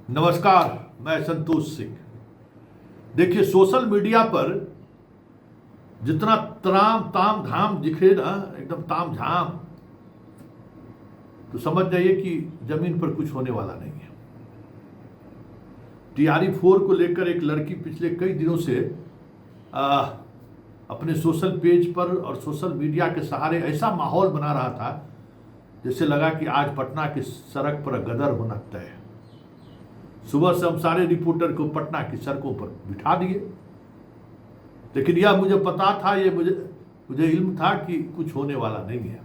नमस्कार, मैं संतोष सिंह। देखिए, सोशल मीडिया पर जितना तराम ताम झाम दिखे ना, एकदम ताम झाम, तो समझ जाइए कि जमीन पर कुछ होने वाला नहीं है। TRE-4 को लेकर एक लड़की पिछले कई दिनों से अपने सोशल पेज पर और सोशल मीडिया के सहारे ऐसा माहौल बना रहा था जैसे लगा कि आज पटना की सड़क पर गदर होना तय है। सुबह से हम सारे रिपोर्टर को पटना की सड़कों पर बिठा दिए, लेकिन यह मुझे पता था, ये मुझे इल्म था कि कुछ होने वाला नहीं है,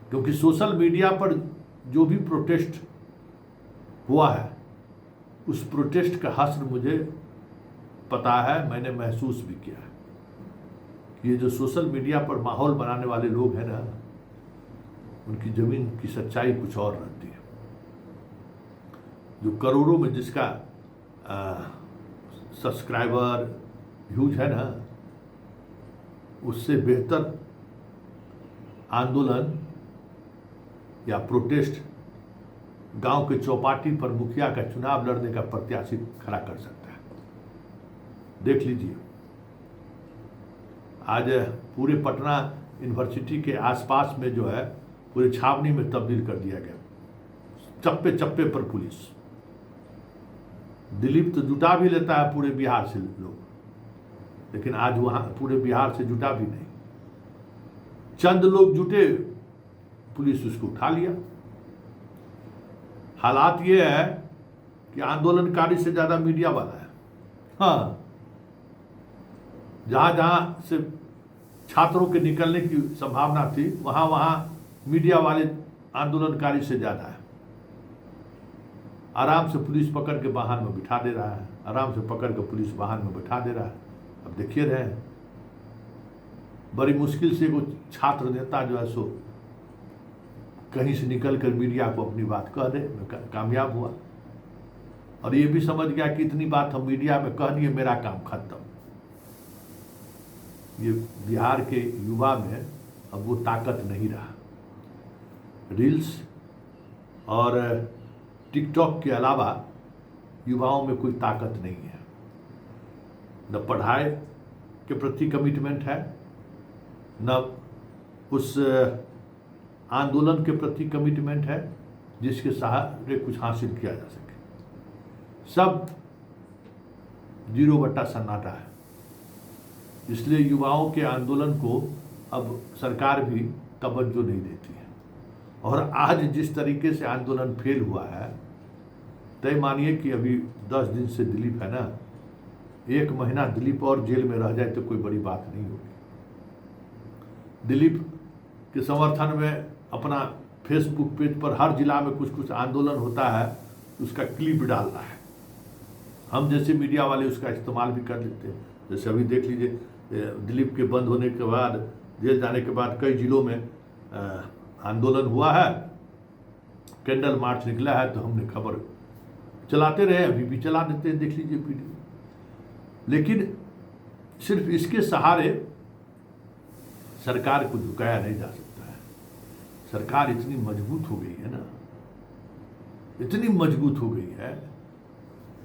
क्योंकि सोशल मीडिया पर जो भी प्रोटेस्ट हुआ है उस प्रोटेस्ट का हश्र मुझे पता है, मैंने महसूस भी किया है कि ये जो सोशल मीडिया पर माहौल बनाने वाले लोग हैं ना, उनकी जमीन की सच्चाई कुछ और रहती है। जो करोड़ों में जिसका सब्सक्राइबर व्यूज है ना, उससे बेहतर आंदोलन या प्रोटेस्ट गांव के चौपाटी पर मुखिया का चुनाव लड़ने का प्रत्याशी खड़ा कर सकता है। देख लीजिए, आज पूरे पटना यूनिवर्सिटी के आसपास में जो है पूरे छावनी में तब्दील कर दिया गया। चप्पे चप्पे पर पुलिस। दिलीप तो जुटा भी लेता है पूरे बिहार से लोग, लेकिन आज वहां पूरे बिहार से जुटा भी नहीं, चंद लोग जुटे, पुलिस उसको उठा लिया। हालात ये है कि आंदोलनकारी से ज्यादा मीडिया वाला है। हाँ, जहां जहां से छात्रों के निकलने की संभावना थी, वहां वहां मीडिया वाले आंदोलनकारी से ज्यादा है। आराम से पुलिस पकड़ के वाहन में बिठा दे रहा है, आराम से पकड़ के पुलिस वाहन में बिठा दे रहा है। अब देखिए रहे हैं, बड़ी मुश्किल से वो छात्र नेता जो है सो कहीं से निकल कर मीडिया को अपनी बात कह दे, कामयाब हुआ। और ये भी समझ गया कि इतनी बात हम मीडिया में कह दिए, मेरा काम खत्म। ये बिहार के युवा में अब वो ताकत नहीं रहा। रील्स और टिकटॉक के अलावा युवाओं में कोई ताकत नहीं है। न पढ़ाई के प्रति कमिटमेंट है, न उस आंदोलन के प्रति कमिटमेंट है जिसके सहारे कुछ हासिल किया जा सके। सब 0 सन्नाटा है। इसलिए युवाओं के आंदोलन को अब सरकार भी तवज्जो नहीं देती है। और आज जिस तरीके से आंदोलन फेल हुआ है, तय मानिए कि अभी 10 दिन से दिलीप है ना, 1 महीना दिलीप और जेल में रह जाए तो कोई बड़ी बात नहीं होगी। दिलीप के समर्थन में अपना फेसबुक पेज पर हर जिला में कुछ कुछ आंदोलन होता है, उसका क्लिप डाल रहा है। हम जैसे मीडिया वाले उसका इस्तेमाल भी कर लेते हैं। जैसे अभी देख लीजिए, दिलीप के बंद होने के बाद, जेल जाने के बाद कई जिलों में आंदोलन हुआ है, कैंडल मार्च निकला है, तो हमने खबर चलाते रहे, अभी भी चला देते हैं, देख लीजिए वीडियो। लेकिन सिर्फ इसके सहारे सरकार को झुकाया नहीं जा सकता है। सरकार इतनी मजबूत हो गई है ना, इतनी मजबूत हो गई है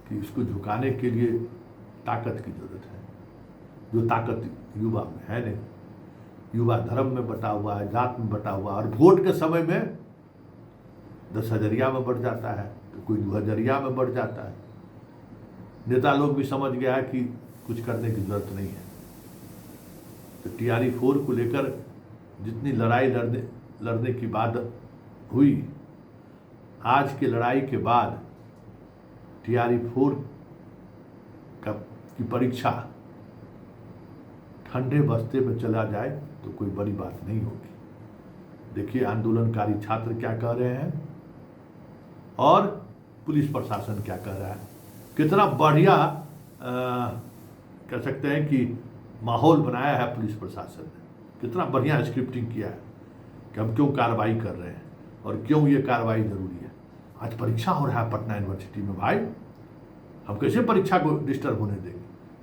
कि इसको झुकाने के लिए ताकत की जरूरत है, जो ताकत युवा में है नहीं। युवा धर्म में बटा हुआ है, जात में बटा हुआ है, और वोट के समय में 10,000 में बढ़ जाता है, तो कोई 2,000 में बढ़ जाता है। नेता लोग भी समझ गया है कि कुछ करने की जरूरत नहीं है। तो TRE-4 को लेकर जितनी लड़ाई लड़ने की बात हुई, आज की लड़ाई के बाद TRE-4 की परीक्षा ठंडे बस्ते में चला जाए तो कोई बड़ी बात नहीं होगी। देखिए आंदोलनकारी छात्र क्या कह रहे हैं और पुलिस प्रशासन क्या कह रहा है। कितना बढ़िया कह सकते हैं कि माहौल बनाया है पुलिस प्रशासन ने, कितना बढ़िया स्क्रिप्टिंग किया है कि हम क्यों कार्रवाई कर रहे हैं और क्यों ये कार्रवाई जरूरी है। आज परीक्षा हो रहा है पटना यूनिवर्सिटी में, भाई हम कैसे परीक्षा को डिस्टर्ब होने देंगे,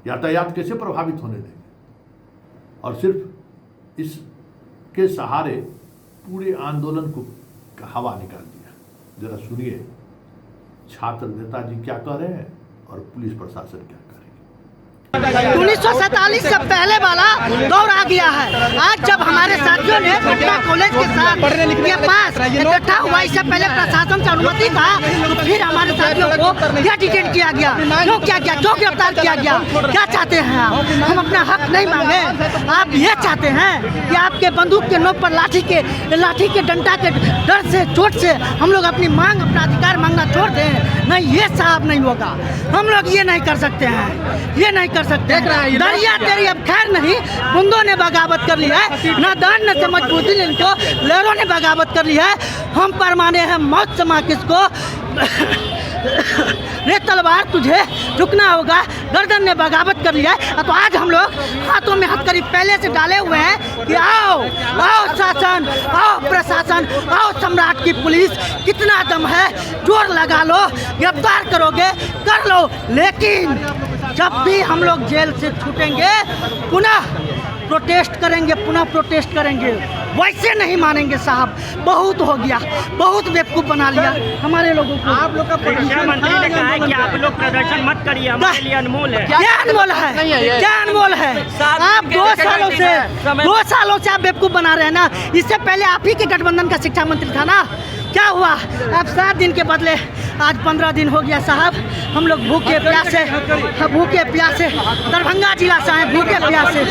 यातायात कैसे प्रभावित होने देंगे। और सिर्फ इसके सहारे पूरे आंदोलन को हवा निकाल दिया। जरा सुनिए। छात्र नेताजी क्या कह रहे हैं और पुलिस प्रशासन क्या कर रही है। 1947 से पहले वाला दौर आ गया है। आज जब हमारे साथियों ने पटना कॉलेज के साथ के पास इकट्ठा हुआ, इससे पहले प्रशासन से अनुमति था, तो फिर हमारे साथियों को क्या डिटेन किया गया, क्यों क्या किया, क्यों गिरफ्तार किया गया। क्या चाहते हैं आप? हम अपना हक नहीं मांगे, आप ये चाहते हैं कि आपके बंदूक के नोक पर लाठी के डंडा के डर से, चोट से हम लोग अपनी मांग, अपना अधिकार मांगना छोड़ दें। नहीं, ये साहब नहीं होगा। हम लोग ये नहीं कर सकते हैं, ये नहीं कर सकते। दरिया तेरी अब खैर नहीं, बूंदों ने बगावत कर ली है, न दान न समझ बुद्धि इनको लहरों ने बगावत कर ली है। हम पर माने हैं मौत समा किसको रे तलवार तुझे झुकना होगा, गर्दन ने बगावत कर लिया है। तो आज हम लोग हाथों में हथकड़ी पहले से डाले हुए हैं कि आओ आओ शासन, आओ प्रशासन, आओ सम्राट की पुलिस, कितना दम है, जोर लगा लो, गिरफ्तार करोगे कर लो। लेकिन जब भी हम लोग जेल से छूटेंगे पुनः प्रोटेस्ट करेंगे, वैसे नहीं मानेंगे साहब। बहुत हो गया, बहुत बेवकूफ़ बना लिया हमारे लोगों को। आप लोग का शिक्षा मंत्री ने कहा है कि आप लोग प्रदर्शन मत करिए, हमारे लिए अनमोल है। क्या अनमोल है, क्या अनमोल है? आप 2 सालों से आप बेवकूफ़ बना रहे हैं ना। इससे पहले आप ही के गठबंधन का शिक्षा मंत्री था ना। क्या हुआ? अब 7 दिन के बदले आज 15 दिन हो गया साहब। हम लोग भूखे प्यासे दरभंगा जिला से आए, भूखे प्यासे।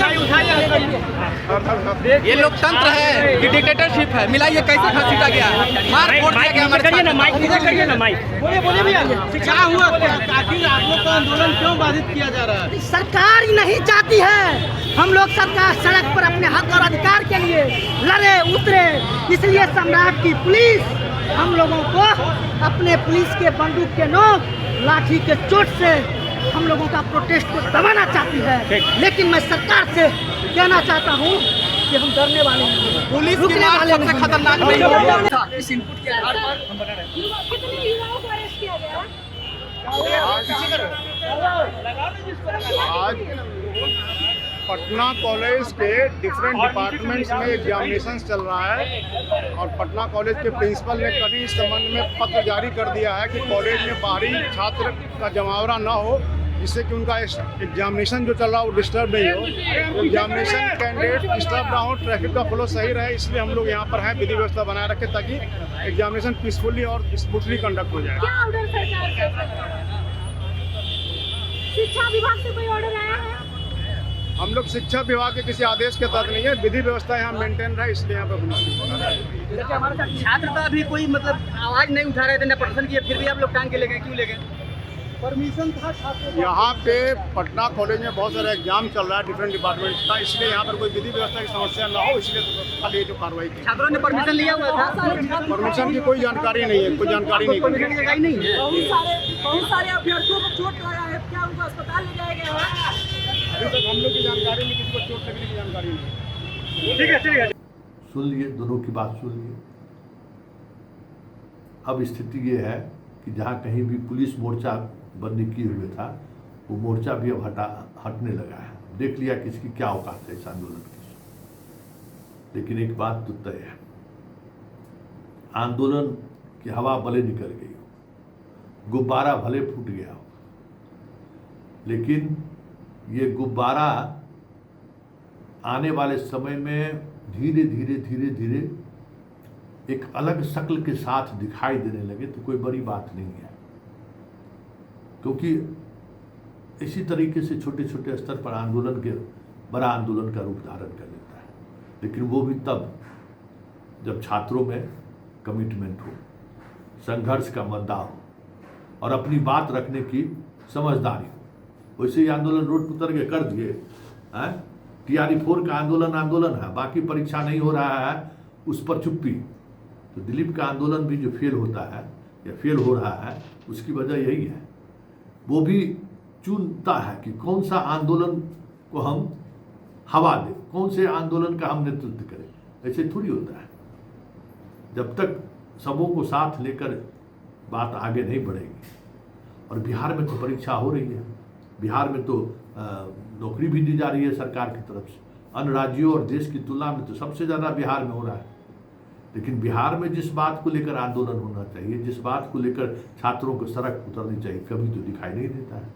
ये लोकतंत्र है कि डिक्टेटरशिप है? मिलाइए, कैसे घसीटा गया, मार फोड़ दिया गया हमारे करिए ना माइक। बोले भैया, क्या हुआ? आखिर आप लोग का आंदोलन क्यों बाधित किया जा रहा है? सरकार ही नहीं चाहती है। हम लोग सरकार सड़क पर अपने हक और अधिकार के लिए लड़े उतरे, इसलिए सम्राट की पुलिस हम लोगों को अपने पुलिस के बंदूक के नोक, लाठी के चोट से हम लोगों का प्रोटेस्ट को दबाना चाहती है। लेकिन मैं सरकार से कहना चाहता हूँ कि हम डरने वाले नहीं, पुलिस रुकने वाले सबसे नहीं। खतरनाक नहीं है। इस इनपुट के आधार पर हम बता रहे हैं। कितने युवाओं को अरेस्ट किया गया? आज पटना कॉलेज के डिफरेंट डिपार्टमेंट्स में एग्जामिनेशन चल रहा है और पटना कॉलेज के प्रिंसिपल ने कभी इस संबंध में पत्र जारी कर दिया है कि कॉलेज में बाहरी छात्र का जमावड़ा न हो, जिससे कि उनका एग्जामिनेशन जो चल रहा है वो डिस्टर्ब नहीं हो, एग्जामिनेशन कैंडिडेट डिस्टर्ब ना हो, ट्रैफिक का फ्लो सही रहे। इसलिए हम लोग यहाँ पर हैं, विधि व्यवस्था बनाए रखें ताकि एग्जामिनेशन पीसफुली और स्मूथली कंडक्ट हो जाए। क्या ऑर्डर सरकार से? शिक्षा विभाग से कोई ऑर्डर आया है? हम लोग शिक्षा विभाग के किसी आदेश के तहत नहीं है, विधि व्यवस्था यहाँ मेंटेन रहे, इसलिए यहाँ पर छात्र का भी कोई मतलब आवाज नहीं उठा रहे थे, न प्रदर्शन किए, फिर भी आप लोग टांग के ले गए, क्यों ले गए? परमिशन था छात्र। यहाँ पे पटना कॉलेज में बहुत सारा एग्जाम चल रहा है डिफरेंट डिपार्टमेंट का, इसलिए यहाँ पर कोई विधि व्यवस्था की समस्या ना हो, इसलिए कल ये जो कार्रवाई की। छात्रों ने परमिशन लिया हुआ था? परमिशन की कोई जानकारी नहीं है, कोई जानकारी नहीं है। जगह ही नहीं है। बहुत सारे अभ्यर्थियों को चोट लगा है, क्या उनको अस्पताल ले जाया गया है? अभी तक हम लोग की जानकारी में किसी को चोट लगने की जानकारी नहीं। ठीक है। सुन लिए, दोनों की बात सुन लिए। अब स्थिति ये है कि जहाँ कहीं भी पुलिस मोर्चा बंदी किए हुए था, वो मोर्चा भी अब हटने लगा है। देख लिया कि इसकी क्या औकात है इस आंदोलन की। लेकिन एक बात तो तय है, आंदोलन की हवा भले निकल गई हो, गुब्बारा भले फूट गया हो, लेकिन ये गुब्बारा आने वाले समय में धीरे धीरे एक अलग शक्ल के साथ दिखाई देने लगे तो कोई बड़ी बात नहीं है, क्योंकि इसी तरीके से छोटे छोटे स्तर पर आंदोलन के बड़ा आंदोलन का रूप धारण कर लेता है। लेकिन वो भी तब जब छात्रों में कमिटमेंट हो, संघर्ष का मुद्दा हो और अपनी बात रखने की समझदारी हो। वैसे ही आंदोलन रोड पर उतर के कर दिए हैं, TRE 4 का आंदोलन है, बाकी परीक्षा नहीं हो रहा है, उस पर चुप्पी। तो दिलीप का आंदोलन भी जो फेल होता है या फेल हो रहा है, उसकी वजह यही है, वो भी चुनता है कि कौन सा आंदोलन को हम हवा दें, कौन से आंदोलन का हम नेतृत्व करें। ऐसे थोड़ी होता है। जब तक सबों को साथ लेकर बात आगे नहीं बढ़ेगी। और बिहार में तो परीक्षा हो रही है, बिहार में तो नौकरी भी दी जा रही है सरकार की तरफ से। अन्य राज्यों और देश की तुलना में तो सबसे ज़्यादा बिहार में हो रहा है। लेकिन बिहार में जिस बात को लेकर आंदोलन होना चाहिए, जिस बात को लेकर छात्रों को सड़क उतरनी चाहिए, कभी तो दिखाई नहीं देता है।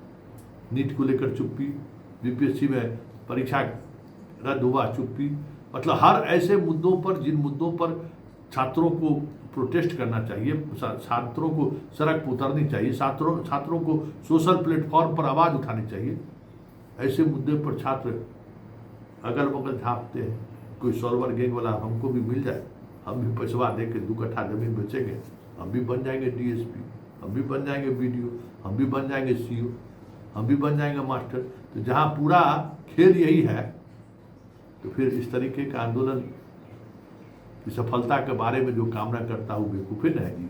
नीट को लेकर चुप्पी, बीपीएससी में परीक्षा रद्द हुआ चुप्पी, मतलब हर ऐसे मुद्दों पर जिन मुद्दों पर छात्रों को प्रोटेस्ट करना चाहिए, छात्रों को सड़क पर उतरनी चाहिए, छात्रों को सोशल प्लेटफॉर्म पर आवाज़ उठानी चाहिए, ऐसे मुद्दे पर छात्र अगल बगल झाँकते हैं। कोई सॉल्वर गैंग वाला हमको भी मिल जाए, हम भी पैसवा दे के 2 कट्ठा जमीन बेचेंगे, हम भी बन जाएंगे डीएसपी, हम भी बन जाएंगे बीडीओ, हम भी बन जाएंगे सीओ, हम भी बन जाएंगे मास्टर। तो जहाँ पूरा खेल यही है, तो फिर इस तरीके का आंदोलन की सफलता के बारे में जो कामना करता हूँ बेवकूफ़ी न है जी।